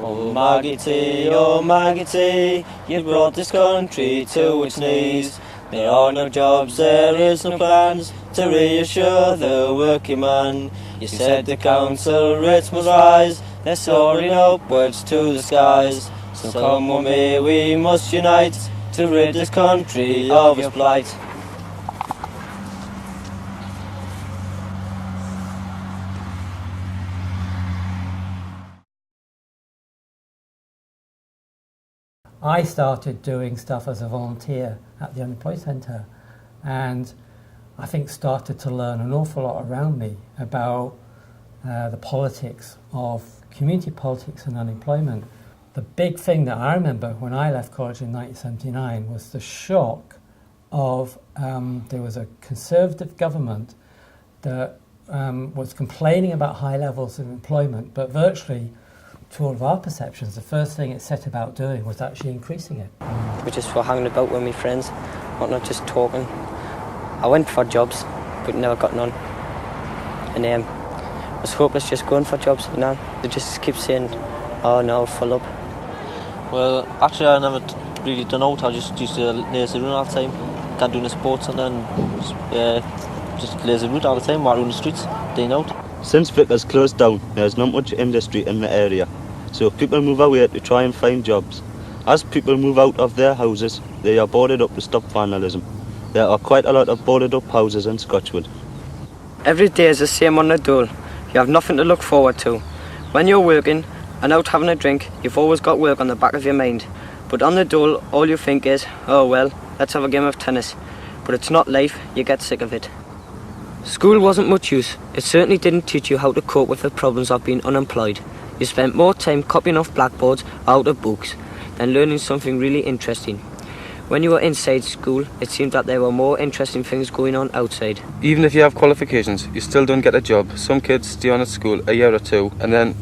Oh Maggie T, you've brought this country to its knees. There are no jobs, there is no plans to reassure the working man. You said the council rates must rise, they're soaring upwards to the skies. So come with me, we must unite to rid this country of its plight. I started doing stuff as a volunteer at the Unemployed Centre, and I think started to learn an awful lot around me about the politics of community politics and unemployment. The big thing that I remember when I left college in 1979 was the shock of there was a Conservative government that was complaining about high levels of employment, but virtually to all of our perceptions, the first thing it set about doing was actually increasing it. We just were hanging about with my friends, not just talking. I went for jobs, but never got none. And it was hopeless just going for jobs, you know. They just keep saying, oh no, full up. Well, actually I never really done out. I just used to lazy around all the time. Can't do the sports and then just lazy around all the time, walk around the streets, day out. Since Vickers closed down, there's not much industry in the area, so people move away to try and find jobs. As people move out of their houses, they are boarded up to stop vandalism. There are quite a lot of boarded up houses in Scotswood. Every day is the same on the dole. You have nothing to look forward to. When you're working and out having a drink, you've always got work on the back of your mind. But on the dole, all you think is, oh well, let's have a game of tennis. But it's not life, you get sick of it. School wasn't much use. It certainly didn't teach you how to cope with the problems of being unemployed. You spent more time copying off blackboards out of books than learning something really interesting. When you were inside school, it seemed that there were more interesting things going on outside. Even if you have qualifications, you still don't get a job. Some kids stay on at school a year or two and then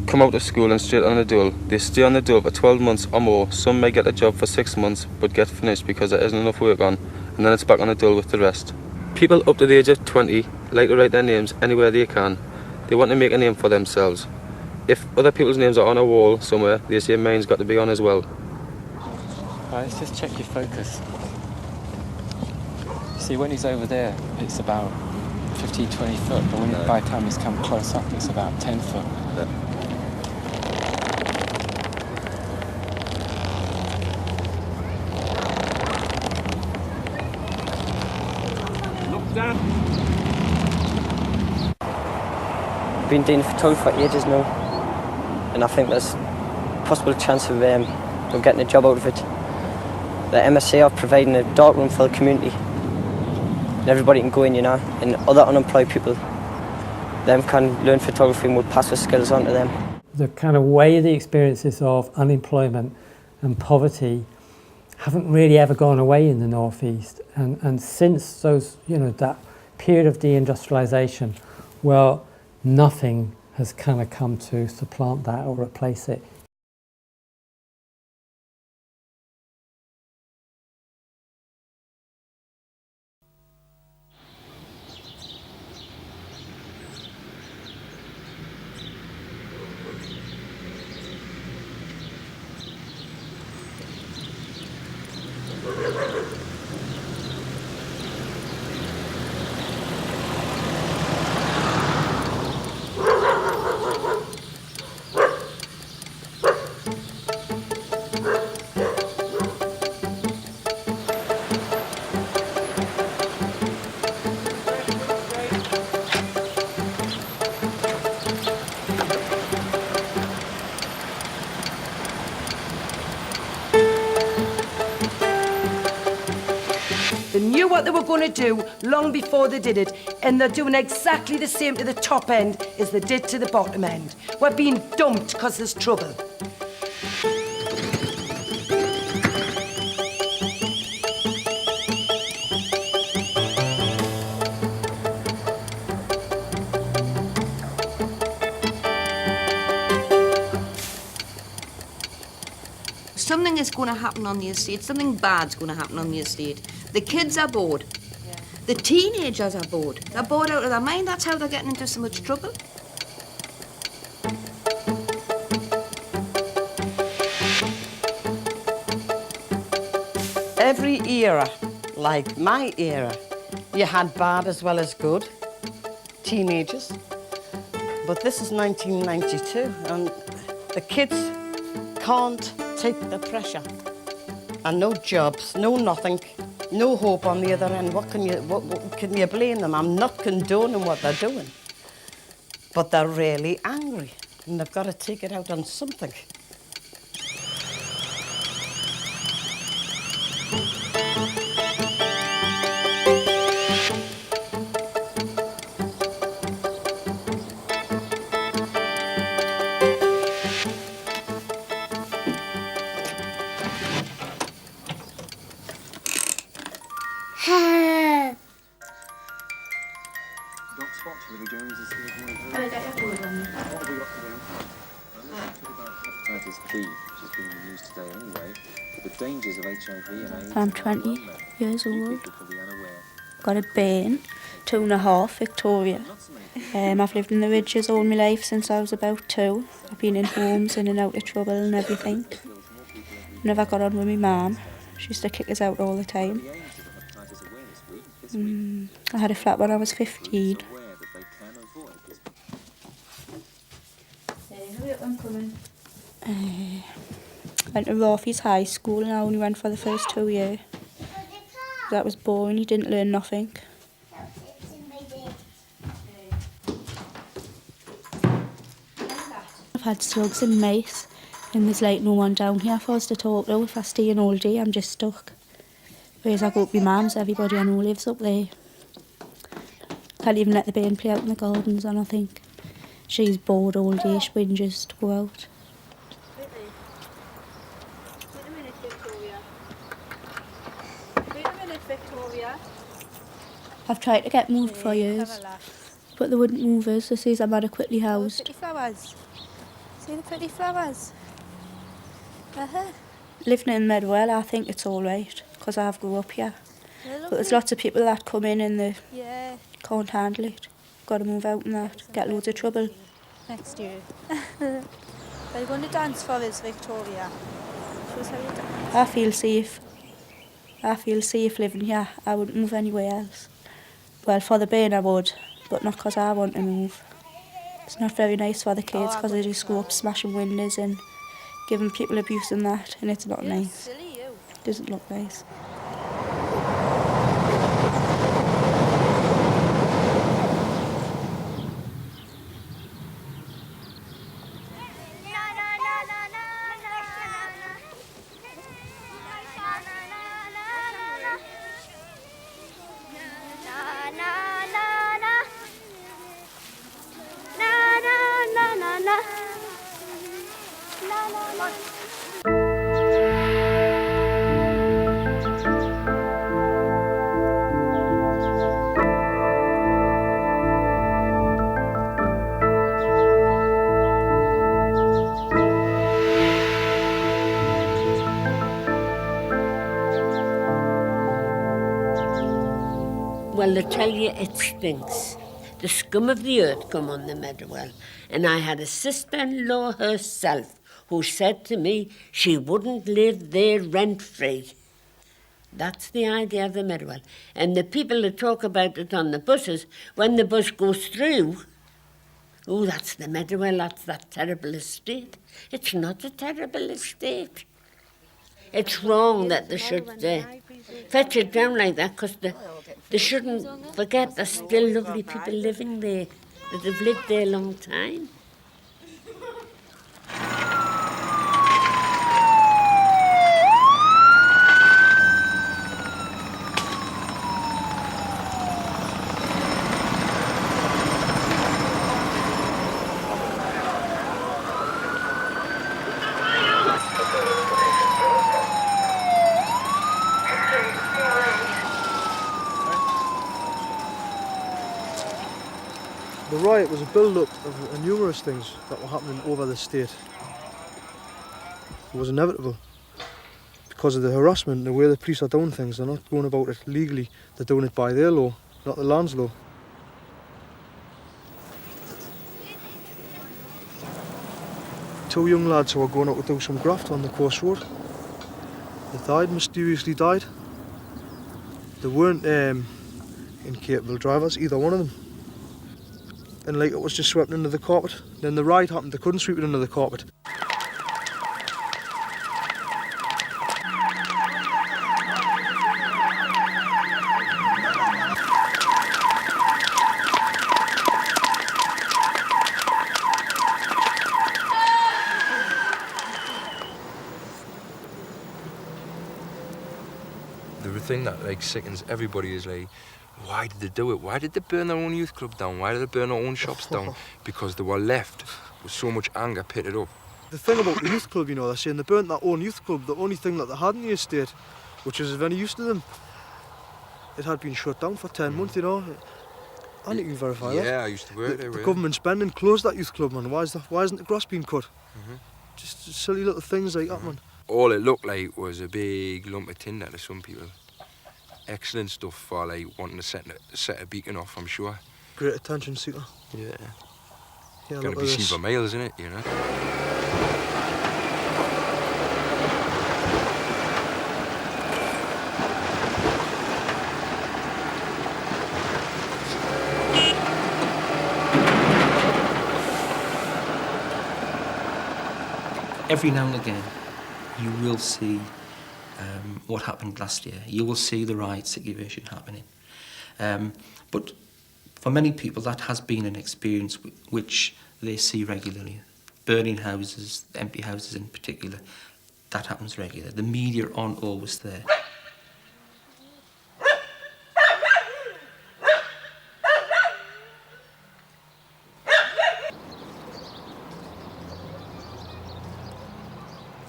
come out of school and straight on the dole. They stay on the dole for 12 months or more. Some may get a job for 6 months but get finished because there isn't enough work on, and then it's back on the dole with the rest. People up to the age of 20 like to write their names anywhere they can. They want to make a name for themselves. If other people's names are on a wall somewhere, they say mine's got to be on as well. Right, let's just check your focus. See, when he's over there, it's about 15, 20 foot, but when by the time he's come close up, it's about 10 foot. Been doing photography for ages now, and I think there's a possible chance of getting a job out of it. The MSA are providing a darkroom for the community, and everybody can go in, you know, and other unemployed people them can learn photography and will pass the skills on to them. The kind of way the experiences of unemployment and poverty haven't really ever gone away in the Northeast, and since those, that period of deindustrialization, well, nothing has kind of come to supplant that or replace it. They knew what they were going to do long before they did it, and they're doing exactly the same to the top end as they did to the bottom end. We're being dumped because there's trouble. Something is going to happen on the estate, something bad's going to happen on the estate. The kids are bored. Yeah. The teenagers are bored. They're bored out of their mind. That's how they're getting into so much trouble. era, like my era, you had bad as well as good teenagers. But this is 1992, and the kids can't take the pressure. And no jobs, no nothing, no hope on the other end. What can you blame them? I'm not condoning what they're doing. But they're really angry, and they've got to take it out on something. I'm 20 years old. Got a burn, 2.5, Victoria. I've lived in the Ridges all my life since I was about 2. I've been in homes, in and out of trouble and everything. Never got on with my mum. She used to kick us out all the time. I had a flat when I was 15. I'm coming. Went to Rothy's High School and I only went for the first 2 years. That was boring, you didn't learn nothing. I've had slugs and mice and there's like no one down here for us to talk to. If I stay in all day I'm just stuck. Whereas I go to my mum's, everybody I know lives up there. Can't even let the bairn play out in the gardens and I think she's bored all day, she whinges to go out. I've tried to get moved for years, but they wouldn't move us. They say I'm adequately housed. Pretty flowers. See the pretty flowers? Living in Meadowell, I think it's all right, because I have grew up here. But there's lots of people that come in and they can't handle it. Got to move out and that, get loads of trouble. Next year. Are you going to dance for us, Victoria? Show us how you dance. I feel safe. I feel safe living here. I wouldn't move anywhere else. Well, for the bairn I would, but not because I want to move. It's not very nice for the kids because they just go up smashing windows and giving people abuse and that, and it's not nice. It doesn't look nice. Well, I tell you, it stinks. The scum of the earth come on the Meadowell. And I had a sister-in-law herself who said to me she wouldn't live there rent-free. That's the idea of the Meadowell. And the people that talk about it on the buses, when the bus goes through, oh, that's the Meadowell, that's that terrible estate. It's not a terrible estate. It's wrong that they should fetch it down like that, because they shouldn't forget there's still lovely people living there that have lived there a long time. The riot was a build-up of numerous things that were happening over the state. It was inevitable because of the harassment, the way the police are doing things. They're not going about it legally, they're doing it by their law, not the land's law. Two young lads who were going out to do some graft on the coast road. They died, mysteriously died. They weren't incapable drivers, either one of them. And like it was just swept under the carpet. Then the riot happened, they couldn't sweep it under the carpet. The thing that like sickens everybody is like, why did they do it? Why did they burn their own youth club down? Why did they burn their own shops down? Because they were left with so much anger pitted up. The thing about the youth club, you know, they're saying they burnt their own youth club, the only thing that they had in the estate, which was of any use to them. It had been shut down for 10 months, you know. And you can verify that. Yeah, I used to work there. The government spending closed that youth club, man. Why isn't the grass being cut? Just silly little things like that, man. All it looked like was a big lump of tinder to some people. Excellent stuff for like wanting to set a beacon off, I'm sure. Great attention seeker. Yeah. Yeah, gonna be seen for miles, isn't it, you know? Every now and again, you will see what happened last year. You will see the riot situation happening. But for many people, that has been an experience which they see regularly. Burning houses, empty houses in particular, that happens regularly. The media aren't always there.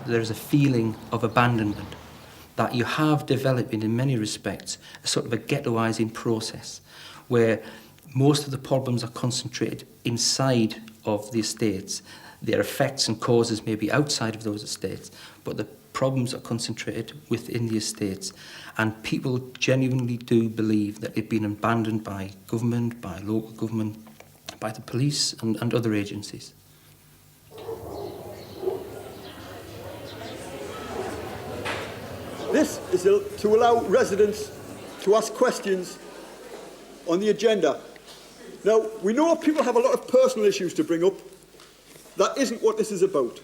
There's a feeling of abandonment that you have developing in many respects, a sort of a ghettoising process where most of the problems are concentrated inside of the estates. Their effects and causes may be outside of those estates, but the problems are concentrated within the estates. And people genuinely do believe that they've been abandoned by government, by local government, by the police and other agencies. This is to allow residents to ask questions on the agenda. Now, we know people have a lot of personal issues to bring up. That isn't what this is about.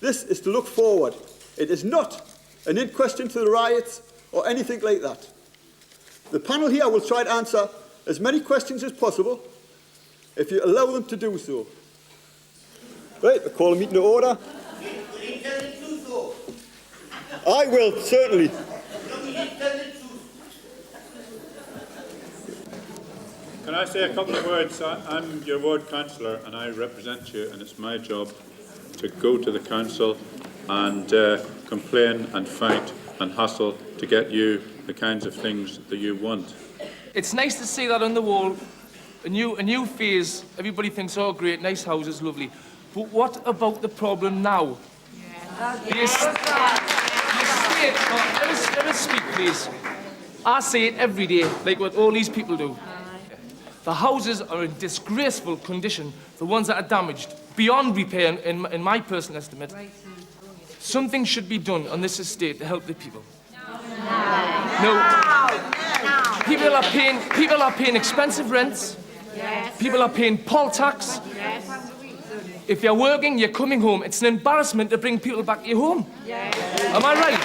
This is to look forward. It is not an inquest into the riots or anything like that. The panel here will try to answer as many questions as possible if you allow them to do so. Right, I call the meeting to order. I will, certainly. Can I say a couple of words? I'm your ward councillor and I represent you, and it's my job to go to the council and complain and fight and hustle to get you the kinds of things that you want. It's nice to see that on the wall. A new phase. Everybody thinks, oh great, nice houses, lovely. But what about the problem now? Let us speak, please. I say it every day, like what all these people do. The houses are in disgraceful condition, the ones that are damaged, beyond repair, in my personal estimate. Something should be done on this estate to help the people. No. People are paying expensive rents. People are paying poll tax. If you're working, you're coming home. It's an embarrassment to bring people back to your home. Am I right?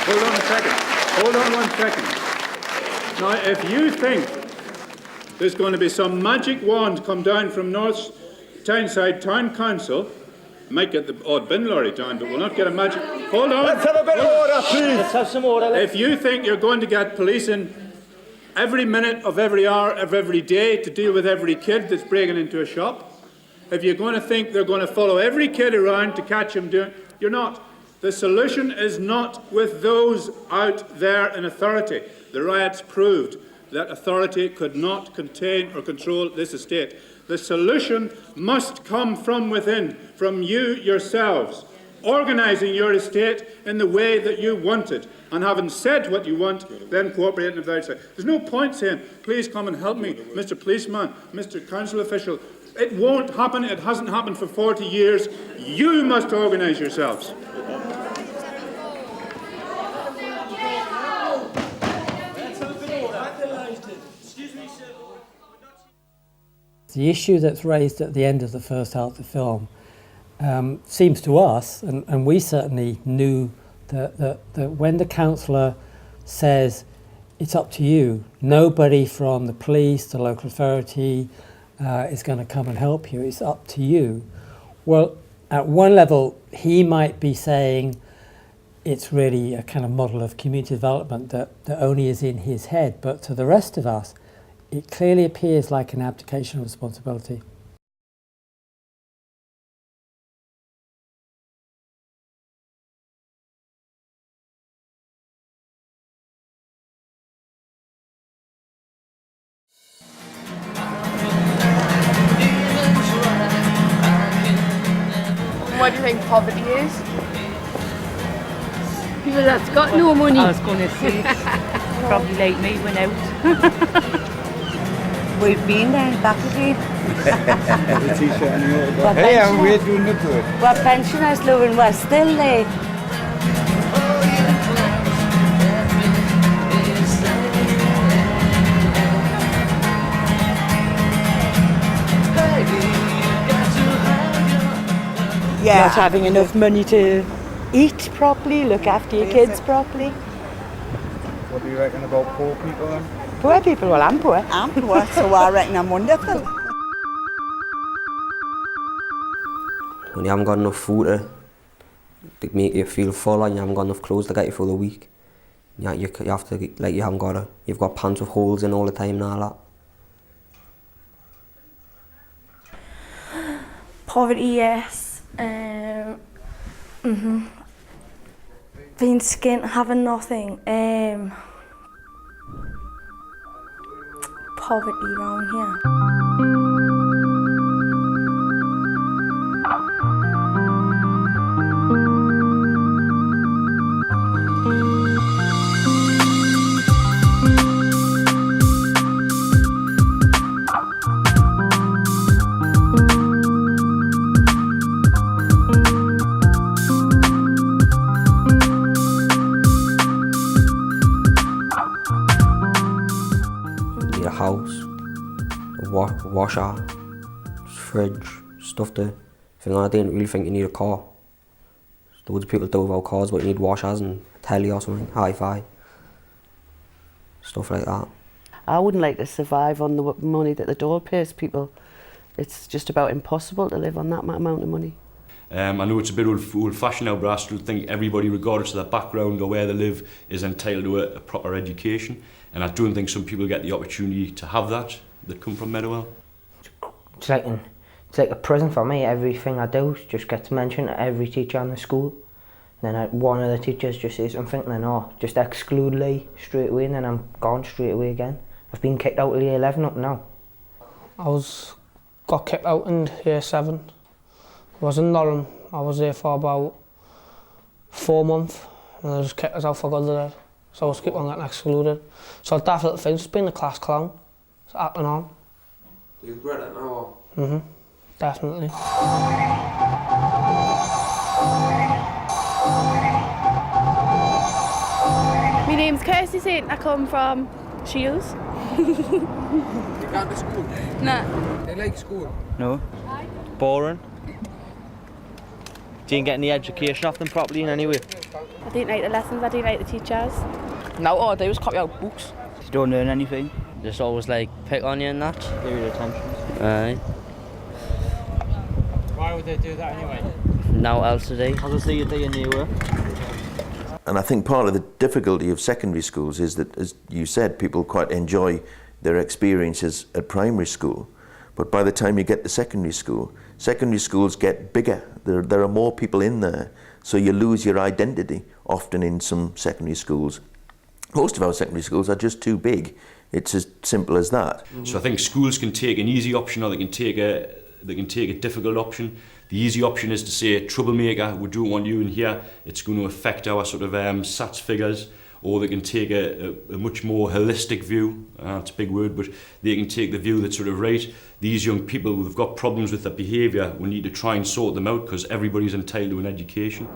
Hold on a second. Hold on 1 second. Now, if you think there's going to be some magic wand come down from North Tyneside Town Council, might get the odd bin lorry down, but we'll not get a magic... Hold on. Let's have a bit of order, please. Let's have some order. If you think you're going to get police in every minute of every hour of every day to deal with every kid that's breaking into a shop, if you're going to think they're going to follow every kid around to catch him doing... You're not. The solution is not with those out there in authority. The riots proved that authority could not contain or control this estate. The solution must come from within, from you yourselves, organising your estate in the way that you want it, and having said what you want, then cooperating with the outside. There's no point saying, please come and help me, Mr. Policeman, Mr. Council Official. It won't happen. It hasn't happened for 40 years. You must organise yourselves. the issue that's raised at the end of the first half of the film seems to us, and we certainly knew that when the councillor says it's up to you, nobody from the police, the local authority is going to come and help you, it's up to you. Well, at one level, he might be saying it's really a kind of model of community development that only is in his head, but to the rest of us, it clearly appears like an abdication of responsibility. What do you think poverty is? People that's got no money. I was going to say, probably like me, went out. We've been there, back again. The t-shirt and the autograph. Hey, and we're doing the good. What pensioners living, we're still there. Yeah. Not having enough money to eat properly, look after your kids properly. What do you reckon about poor people then? Poor people, well, I'm poor. I'm poor, so I reckon I'm wonderful. When you haven't got enough food to make you feel full, and you haven't got enough clothes to get you for the week, you have to, like, you've got pants with holes in all the time and all that. Poverty, yes. Being skint, having nothing. Poverty around here. House, a washer, fridge, stuff to thing on. I didn't really think you need a car. Loads of people do without cars, but you need washers and telly or something, hi-fi, stuff like that. I wouldn't like to survive on the money that the dole pays people. It's just about impossible to live on that amount of money. I know it's a bit old-fashioned now, but I still think everybody, regardless of their background or where they live, is entitled to a proper education. And I don't think some people get the opportunity to have that come from Meadowell. It's like a prison for me. Everything I do just gets mentioned to every teacher in the school. Then one of the teachers just says something, and then just exclude Lee straight away, and then I'm gone straight away again. I've been kicked out of year 11 up now. Got kicked out in year 7. I was in Norham. I was there for about 4 months, and they just kicked us out for good there. So I was keep on getting excluded. So daft little things, just being a class clown, just acting on. Do you regret it now? Definitely. My name's Kirsty Saint, I come from Shields. You can't do school? Nah. Do you like school? No. Boring. Didn't get any education off them properly in any way. I didn't like the lessons, I didn't like the teachers. Now all I do is copy out books. You don't learn anything. Just always like pick on you and that. Give you attention. Aye. Why would they do that anyway? Now else today. As I say, you do your new work. And I think part of the difficulty of secondary schools is that, as you said, people quite enjoy their experiences at primary school. But by the time you get to secondary schools get bigger. There are more people in there, so you lose your identity often in some secondary schools. Most of our secondary schools are just too big. It's as simple as that. So I think schools can take an easy option, or they can take a difficult option. The easy option is to say, troublemaker, we don't want you in here, it's going to affect our sort of SATs figures. Or they can take a much more holistic view, it's a big word, but they can take the view that's sort of, right, these young people who've got problems with their behaviour, we need to try and sort them out because everybody's entitled to an education.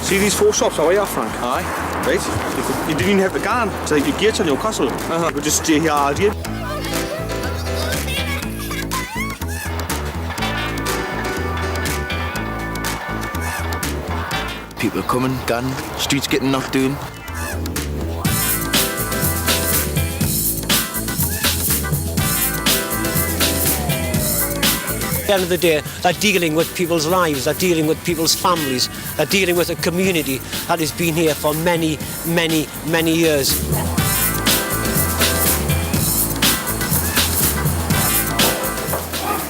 See these 4 shops over here, Frank? Aye. Right? You didn't even have to go on to your gates on your castle. You could just stay here all day. People coming, gone, streets getting knocked down. At the end of the day, they're dealing with people's lives, they're dealing with people's families, they're dealing with a community that has been here for many, many, many years.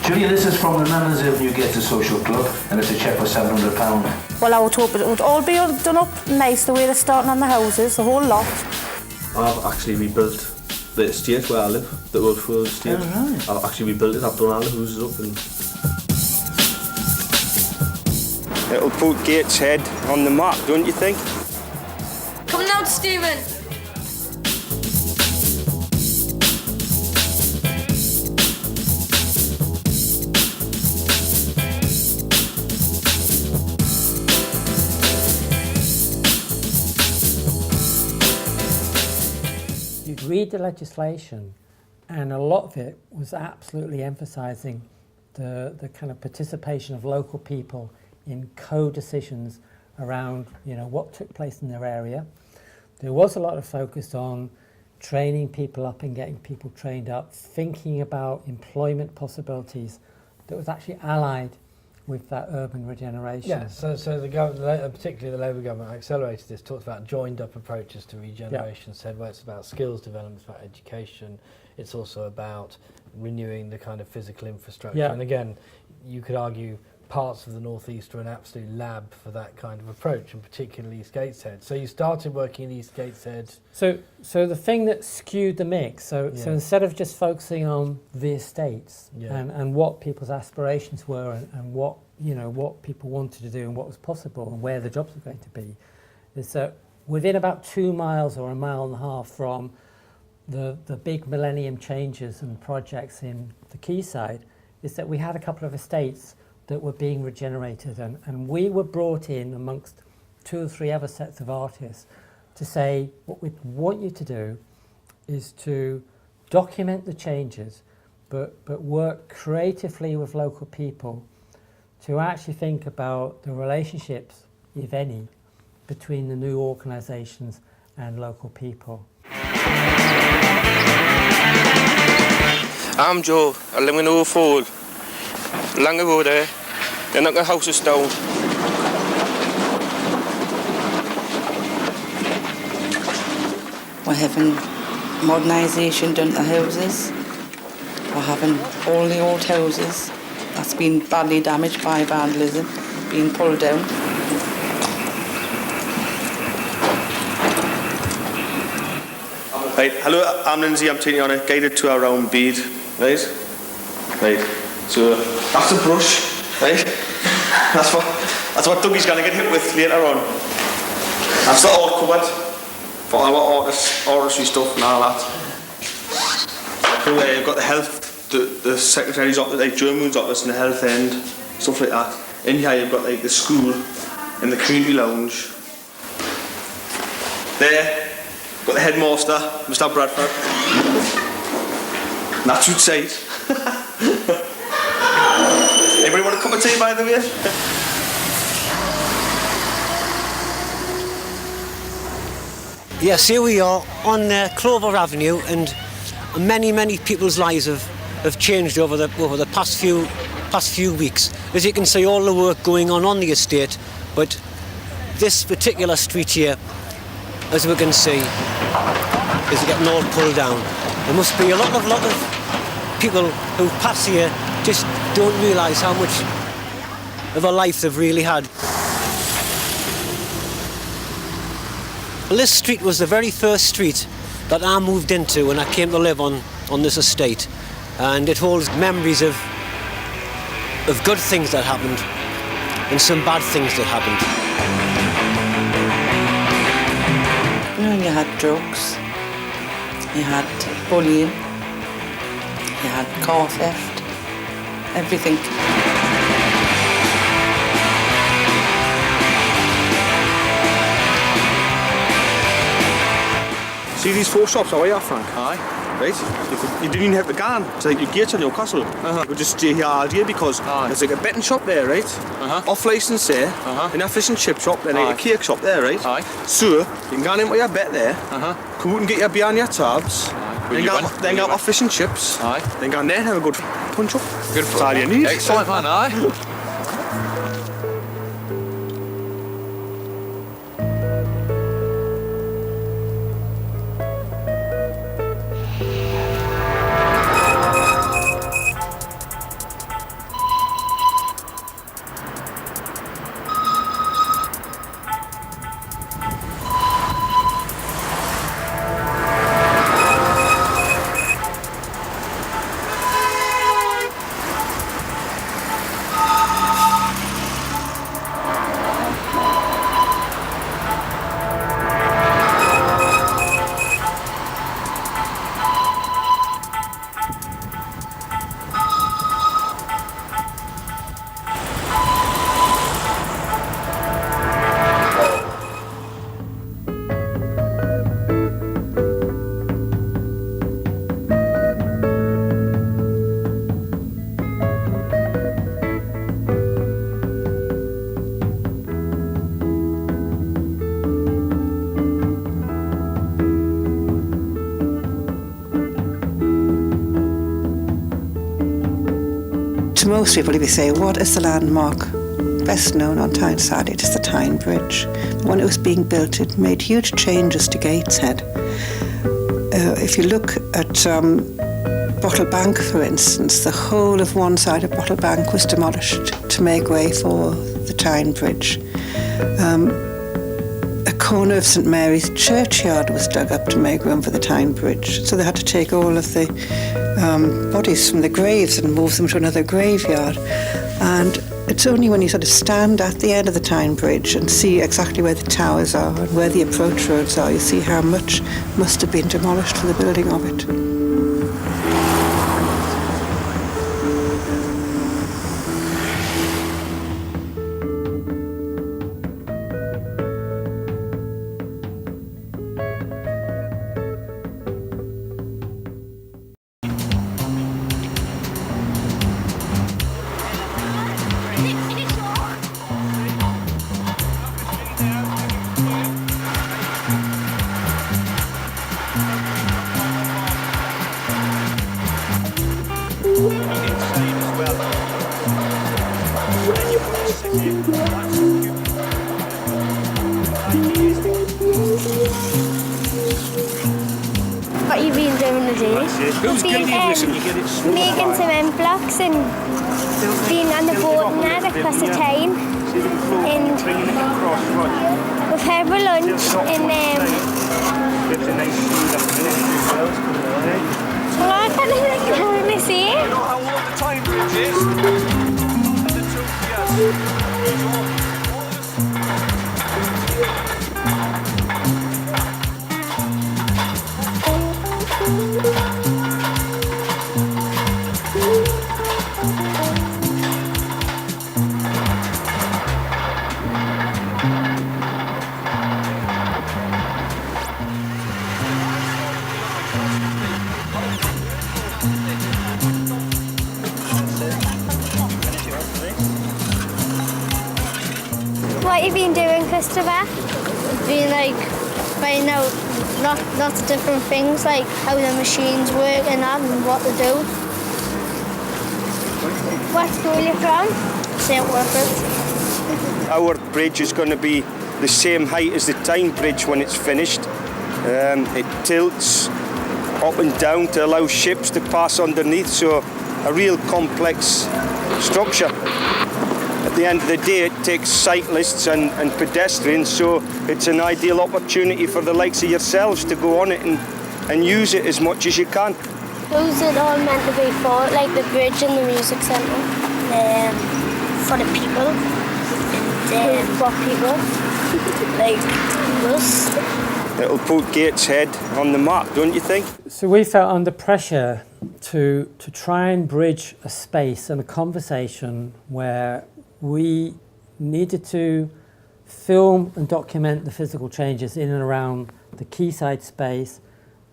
Julia, this is from the members of New Gateshead Social Club, and it's a cheque for £700. Well, I would hope it would all be done up nice the way they're starting on the houses, the whole lot. I've actually rebuilt the estate where I live, the old Full estate. Oh, right. I've actually rebuilt it, I've done all the houses up and... It'll put Gateshead on the map, don't you think? Come out, Stephen! You'd read the legislation, and a lot of it was absolutely emphasising the kind of participation of local people in co-decisions around, what took place in their area. There was a lot of focus on training people up and getting people trained up, thinking about employment possibilities that was actually allied with that urban regeneration. Yeah, so the government, particularly the Labour government, accelerated this, talked about joined-up approaches to regeneration, said, well, it's about skills development, it's about education, it's also about renewing the kind of physical infrastructure. Yeah. And again, you could argue parts of the North East are an absolute lab for that kind of approach, and particularly East Gateshead. So you started working in East Gateshead. So the thing that skewed the mix, so instead of just focusing on the estates and what people's aspirations were and what people wanted to do and what was possible and where the jobs were going to be, is that within about 2 miles or 1.5 miles from the big millennium changes and projects in the quayside, is that we had a couple of estates that were being regenerated, and we were brought in amongst 2 or 3 other sets of artists to say, what we want you to do is to document the changes, but work creatively with local people to actually think about the relationships, if any, between the new organisations and local people. I'm Joe, I live in Old Fold. Long ago there, they knocked the houses down. We're having modernisation done to houses. We're having all the old houses that's been badly damaged by vandalism being pulled down. Right, hello, I'm Lindsay, I'm taking you on a guided tour around Bede, right? Right, so that's a brush, right? That's what Dougie's going to get hit with later on. That's the art cupboard for our artistry stuff and all that. So you've got the health, the secretary's office, like German's office and the health end, stuff like that. In here you've got like the school and the community lounge. There, got the headmaster, Mr. Bradford. And that's outside. Anybody want a cup of tea, by the way? Yes, here we are on Clover Avenue, and many people's lives have changed over the past few weeks. As you can see, all the work going on the estate, but this particular street here, as we can see, is getting all pulled down. There must be a lot of people who pass here just don't realise how much of a life they've really had. Well, this street was the very first street that I moved into when I came to live on this estate, and it holds memories of good things that happened and some bad things that happened. You had drugs, you had bullying, you had car theft, everything. See these 4 shops away off, Frank? Aye. Right? You didn't even have to go on to like your gates on Newcastle. You could just stay here all day because there's like a betting shop there, right? Off licence there, and a fish and chip shop, then like a cake shop there, right? So you can go on into your bet there, come out and get your beer and your tabs, then go off fish and chips, then go on there and have a good punch up. Good That's all you need. Excellent, man, aye. To most people, if you say, what is the landmark best known on Tyneside, it is the Tyne Bridge. When it was being built, it made huge changes to Gateshead. If you look at Bottle Bank, for instance, the whole of one side of Bottle Bank was demolished to make way for the Tyne Bridge. A corner of St Mary's churchyard was dug up to make room for the Tyne Bridge. So they had to take all of the bodies from the graves and move them to another graveyard. And it's only when you sort of stand at the end of the Tyne Bridge and see exactly where the towers are and where the approach roads are, you see how much must have been demolished for the building of it. What have you been doing today? Who's guilty of this? You get it making some end blocks and being on the boat and that across the Tyne. And we've had our lunch and well, I can't even know what to say. You know how long the Tyne Bridge is? And the two, What have you been doing, Christopher? Been like finding out lots of different things, like how the machines work and that, and what to do. What school are you from? St Wilfrid's. our bridge is going to be the same height as the Tyne Bridge when it's finished. It tilts up and down to allow ships to pass underneath, so a real complex structure. At the end of the day, it takes cyclists and pedestrians, so it's an ideal opportunity for the likes of yourselves to go on it and use it as much as you can. Who's it all meant to be for? Like the bridge and the music centre? For the people. And, what people? like us. It'll put Gateshead on the map, don't you think? So we felt under pressure to try and bridge a space and a conversation where we needed to film and document the physical changes in and around the quayside space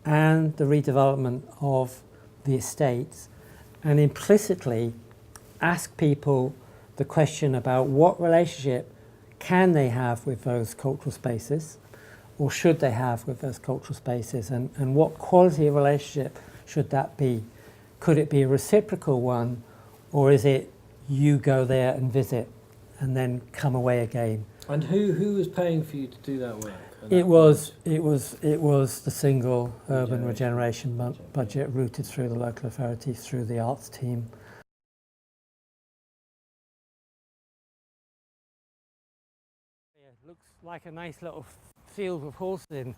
and the redevelopment of the estates, and implicitly ask people the question about what relationship can they have with those cultural spaces, or should they have with those cultural spaces, and what quality of relationship should that be? Could it be a reciprocal one, or is it you go there and visit and then come away again? And who was paying for you to do that work? It was the single urban regeneration budget routed through the local authorities, through the arts team. It looks like a nice little field with horses in.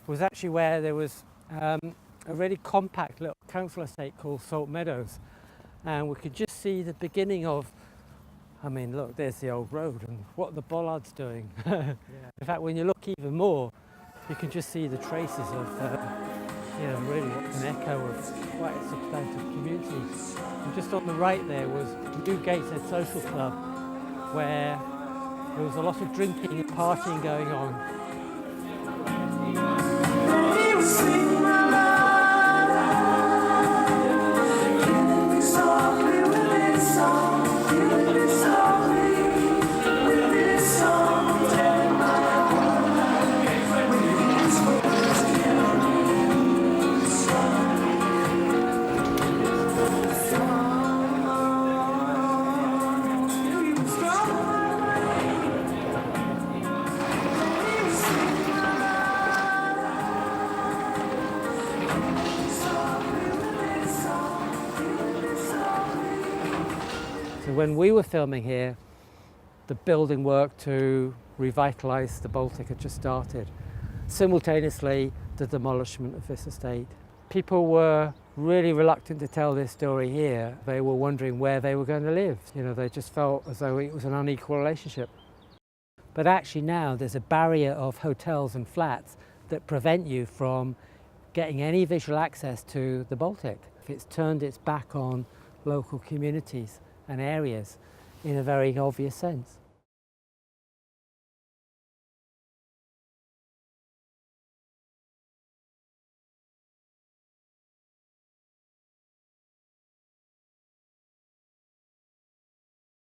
Was actually where there was a really compact little council estate called Salt Meadows, and we could just see the beginning of, I mean, look, there's the old road, and what are the bollards doing? In fact, when you look even more, you can just see the traces of, really what's an echo of quite a substantive community. And just on the right there was East Gateshead Social Club, where there was a lot of drinking and partying going on. When we were filming here, the building work to revitalise the Baltic had just started. Simultaneously, the demolishment of this estate. People were really reluctant to tell their story here. They were wondering where they were going to live. They just felt as though it was an unequal relationship. But actually now there's a barrier of hotels and flats that prevent you from getting any visual access to the Baltic. It's turned its back on local communities and areas in a very obvious sense.